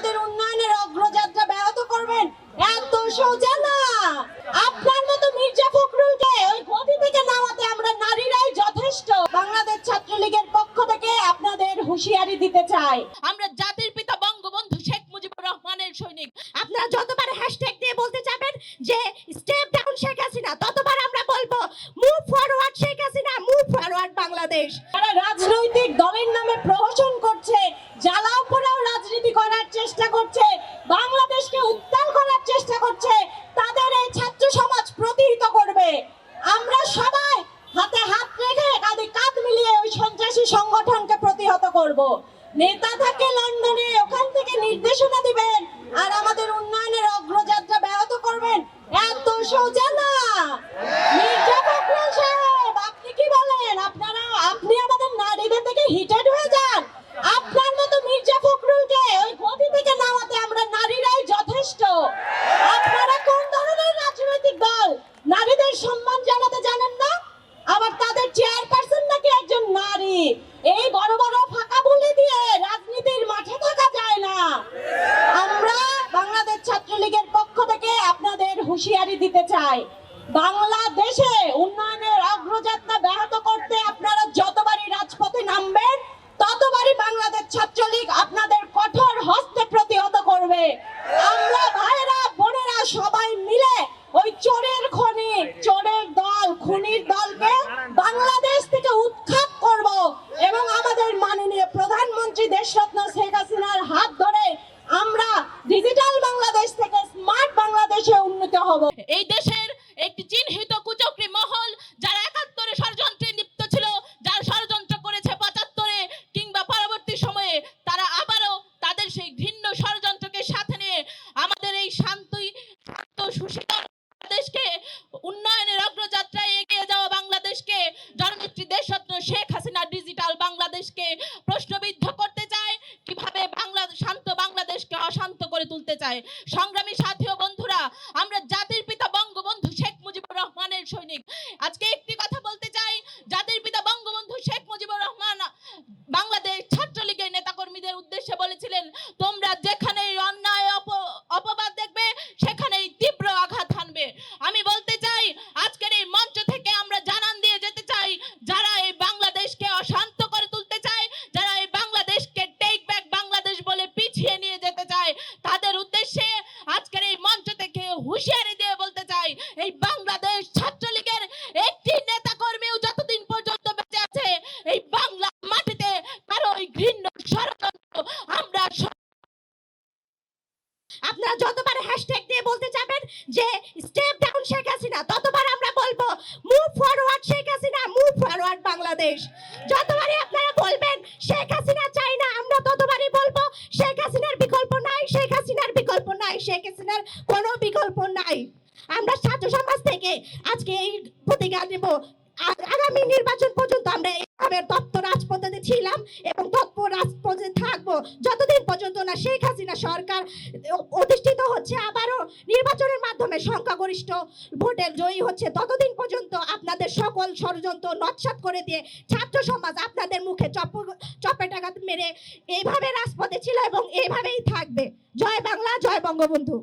আমাদের উন্নয়নের অগ্রযাত্রা ব্যাহত করবেন, এত সোজা না। আপনার মতো মির্জা ফখরুলকে ওই গদি থেকে নামাতে আমরা নারীরাই যথেষ্ট। বাংলাদেশ ছাত্রলীগের পক্ষ থেকে আপনাদের হুঁশিয়ারি দিতে চাই, আমরা জাতির পিতা বঙ্গবন্ধু শেখ মুজিবুর রহমানের সৈনিক। আপনারা যতবার হ্যাশট্যাগ দিয়ে বলতে যাবেন যে স্টেপ ডাউন শেখ হাসিনা, ততবার আমরা বলবো move forward Sheikh Hasina, move forward Bangladesh. যারা রাজনৈতিক দলের নামে প্রহসন করছে, জ্বালাও পোড়াও রাজনীতি করার চেষ্টা করছে, বাংলাদেশকে উত্তাল করার চেষ্টা করছে, তাদের এই ছাত্র সমাজ প্রতিহত করবে। আমরা সবাই হাতে হাত রেখে কাঁধে কাঁধ মিলিয়ে ওই সন্ত্রাসী সংগঠনকে প্রতিহত করব। নেতা থাকে লন্ডনে, ওখান থেকে নির্দেশনা দিবেন আর আমাদের উন্নয়নের অগ্রযাত্রা ব্যাহত করবেন, এত সোজা না। মির্জা ফখরুল সাহেব, আপনি কি বলেন? আপনি আমাদের নারীদের থেকে হিটেড হয়ে যান। আপনার মতো মির্জা ফখরুলকে ওই গদি থেকে নামাতে আমরা নারীরাই যথেষ্ট। আপনারা কোন ধরনের রাজনৈতিক দল? নারীদের সম্মান জানাতে জানেন না, আবার তাদের চেয়ারপারসন নাকি একজন নারী। এই বড় বড় ফাঁকা বলে দিয়ে রাজনীতির মাঠে থাকা যায় না। আমরা বাংলাদেশ ছাত্রলীগের পক্ষ থেকে আপনাদের হুঁশিয়ারি দিতে চাই, বাংলাদেশে উন্নয়নের অগ্রযাত্রা ব্যাহত করতে আপনারা যতবারই রাজপথে নামবেন, ততবারই বাংলাদেশ ছাত্রলীগ আপনাদের কঠোর হস্তে প্রতিহত করবে। আমরা ভাইরা বোনেরা সবাই মিলে ওই চোরের খনি, চোরের দল, খুনির দলকে বাংলাদেশ থেকে উৎখাত করব এবং আমাদের মাননীয় প্রধানমন্ত্রী দেশরত্ন শেখ হাসিনার হাত ধরে আমরা ডিজিটাল বাংলাদেশ থেকে স্মার্ট বাংলাদেশে উন্নীত হব। এই দেশের একটি চিহ্নিত কুচক্রী মহল, যারা ৭১-এ ষড়যন্ত্রে লিপ্ত ছিল, যারা ষড়যন্ত্র করেছে ৭৫-এ কিংবা পরবর্তী সময়ে, তারা আবারও তাদের সেই ঘৃণ্য ষড়যন্ত্রকে সাথে নিয়ে আমাদের এই শান্ত সুশীতল দেশকে, উন্নয়নের অগ্রযাত্রায় এগিয়ে যাওয়া বাংলাদেশকে, জননেত্রী দেশরত্ন শেখ হাসিনা ডিজিটাল বাংলাদেশকে প্রশ্নবিদ্ধ করতে চায়, কিভাবে শান্ত বাংলাদেশকে অশান্ত করে তুলতে চায়। সংগ্রামী সাথী ও বন্ধুরা, আমরা জাতির পিতা বঙ্গবন্ধু শেখ মুজিবুর রহমানের সৈনিক। আজকে একটি কথা বলতে চাই, জাতির পিতা বঙ্গবন্ধু শেখ মুজিবুর রহমান বাংলাদেশ ছাত্রলীগের নেতাকর্মীদের উদ্দেশ্যে বলেছিলেন, তোমরা যেখানেই অন্যায় অপবাদ দেখবে সেখানেই তীব্র আঘাত হানবে। আমি বলতে চাই, আজকের এই মঞ্চ থেকে আমরা জানান দিয়ে যেতে চাই, যারা এই বাংলাদেশকে অশান্ত করে তুলতে চায়, যারা এই বাংলাদেশকে টেক ব্যাক বাংলাদেশ বলে পিছিয়ে নিয়ে যেতে চায়, তাদের উদ্দেশ্যে আজকের এই মঞ্চ থেকে হুঁশিয়ারি দিয়ে বলতে চাই, এই বাংলাদেশ ছাত্রলীগের একটি নেতাকর্মীও যতদিন পর্যন্ত বেঁচে আছে, এই বাংলা মাটিতে কারো এই ঘৃণ্য ষড়যন্ত্র আমরা আপনারা যতবার হ্যাশট্যাগ দিয়ে বলতে যাবেন যে স্টেপ ডাউন শেখ হাসিনা, ততবার আমরা বলবো move forward Sheikh Hasina, move forward Bangladesh. যতবারই আপনারা বলবেন শেখ হাসিনা চাই না, আমরা ততবারই বলবো শেখ হাসিনার বিকল্প নাই, শেখ হাসিনার বিকল্প নাই, শেখ হাসিনার কোনো বিকল্প নাই। আমরা ছাত্র সমাজ থেকে আজকে এই প্রতিজ্ঞা নেব, আগামী নির্বাচন পর্যন্ত আমরা এইভাবে তৎপর রাজপথে ছিলাম এবং তৎপর রাজপথে থাকবো যতদিন পর্যন্ত না শেখ হাসিনা সরকার অধিষ্ঠিত হচ্ছে, আবারও নির্বাচনের মাধ্যমে সংখ্যাগরিষ্ঠ ভোটে জয়ী হচ্ছে, ততদিন পর্যন্ত আপনাদের সকল ষড়যন্ত্র নৎসাৎ করে দিয়ে ছাত্র সমাজ আপনাদের মুখে চপেটাঘাত মেরে এইভাবে রাজপথে ছিল এবং এইভাবেই থাকবে। জয় বাংলা, জয় বঙ্গবন্ধু।